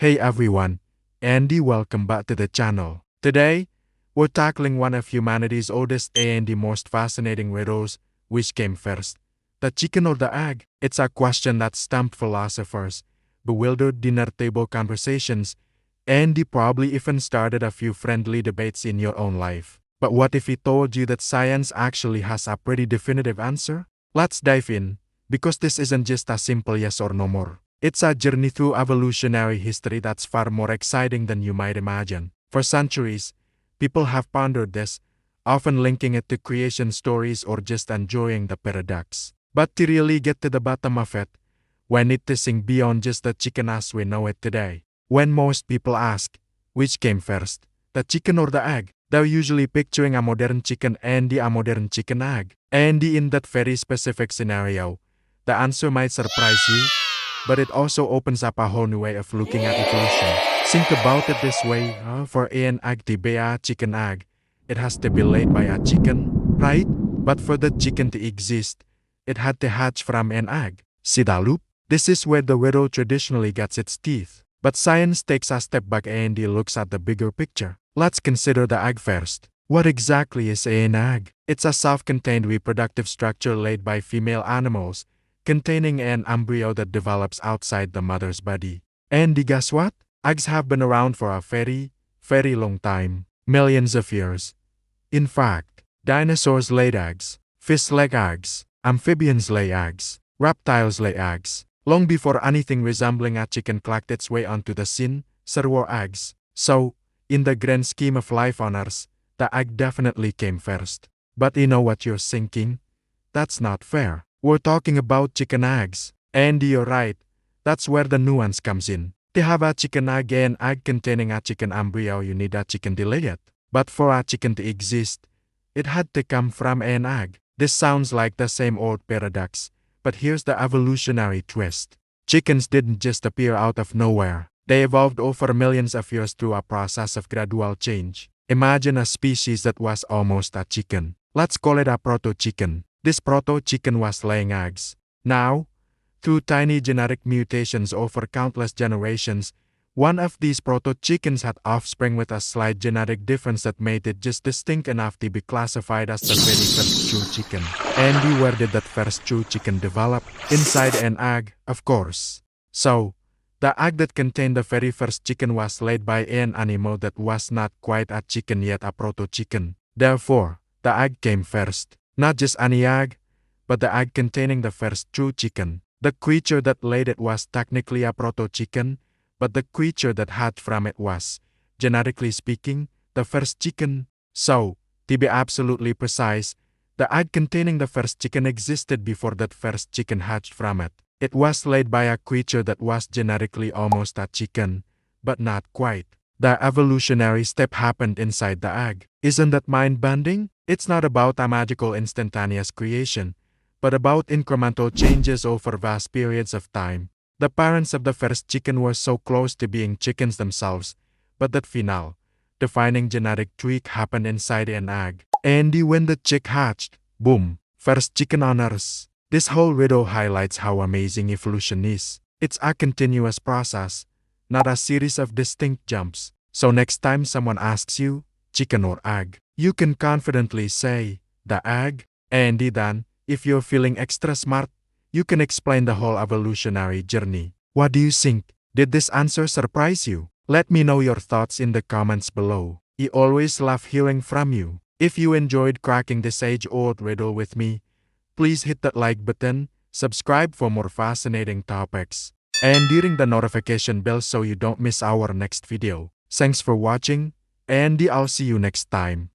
Hey everyone, Andy, welcome back to the channel. Today, we're tackling one of humanity's oldest and most fascinating riddles. Which came first, the chicken or the egg? It's a question that stumped philosophers, bewildered dinner table conversations, and probably even started a few friendly debates in your own life. But what if he told you that science actually has a pretty definitive answer? Let's dive in, because this isn't just a simple yes or no more. It's a journey through evolutionary history that's far more exciting than you might imagine. For centuries, people have pondered this, often linking it to creation stories or just enjoying the paradox. But to really get to the bottom of it, we need to think beyond just the chicken as we know it today. When most people ask, which came first, the chicken or the egg, they're usually picturing a modern chicken and a modern chicken egg. And in that very specific scenario, the answer might surprise you, but it also opens up a whole new way of looking at evolution. Think about it this way, for an egg to be a chicken egg, it has to be laid by a chicken, right? But for the chicken to exist, it had to hatch from an egg. See the loop? This is where the riddle traditionally gets its teeth. But science takes a step back and looks at the bigger picture. Let's consider the egg first. What exactly is an egg? It's a self-contained reproductive structure laid by female animals, containing an embryo that develops outside the mother's body. And guess what? Eggs have been around for a very, very long time. Millions of years. In fact, dinosaurs laid eggs, fish lay eggs, amphibians lay eggs, reptiles lay eggs. Long before anything resembling a chicken clacked its way onto the scene, there were eggs. So, in the grand scheme of life on Earth, the egg definitely came first. But you know what you're thinking? That's not fair. We're talking about chicken eggs. And you're right, that's where the nuance comes in. To have a chicken egg and egg containing a chicken embryo, you need a chicken to lay it. But for a chicken to exist, it had to come from an egg. This sounds like the same old paradox, but here's the evolutionary twist. Chickens didn't just appear out of nowhere. They evolved over millions of years through a process of gradual change. Imagine a species that was almost a chicken. Let's call it a proto-chicken. This proto-chicken was laying eggs. Now, through tiny genetic mutations over countless generations, one of these proto-chickens had offspring with a slight genetic difference that made it just distinct enough to be classified as the very first true chicken. And where did that first true chicken develop? Inside an egg, of course. So, the egg that contained the very first chicken was laid by an animal that was not quite a chicken yet a proto-chicken. Therefore, the egg came first. Not just any egg, but the egg containing the first true chicken. The creature that laid it was technically a proto-chicken, but the creature that hatched from it was, genetically speaking, the first chicken. So, to be absolutely precise, the egg containing the first chicken existed before that first chicken hatched from it. It was laid by a creature that was genetically almost a chicken, but not quite. The evolutionary step happened inside the egg. Isn't that mind-bending? It's not about a magical instantaneous creation, but about incremental changes over vast periods of time. The parents of the first chicken were so close to being chickens themselves, but that final, defining genetic tweak happened inside an egg. And when the chick hatched, boom, first chicken on Earth. This whole riddle highlights how amazing evolution is. It's a continuous process, not a series of distinct jumps. So next time someone asks you, chicken or egg, you can confidently say, the egg. And then, if you're feeling extra smart, you can explain the whole evolutionary journey. What do you think? Did this answer surprise you? Let me know your thoughts in the comments below. I always love hearing from you. If you enjoyed cracking this age-old riddle with me, please hit that like button, subscribe for more fascinating topics, and ring the notification bell so you don't miss our next video. Thanks for watching, and I'll see you next time.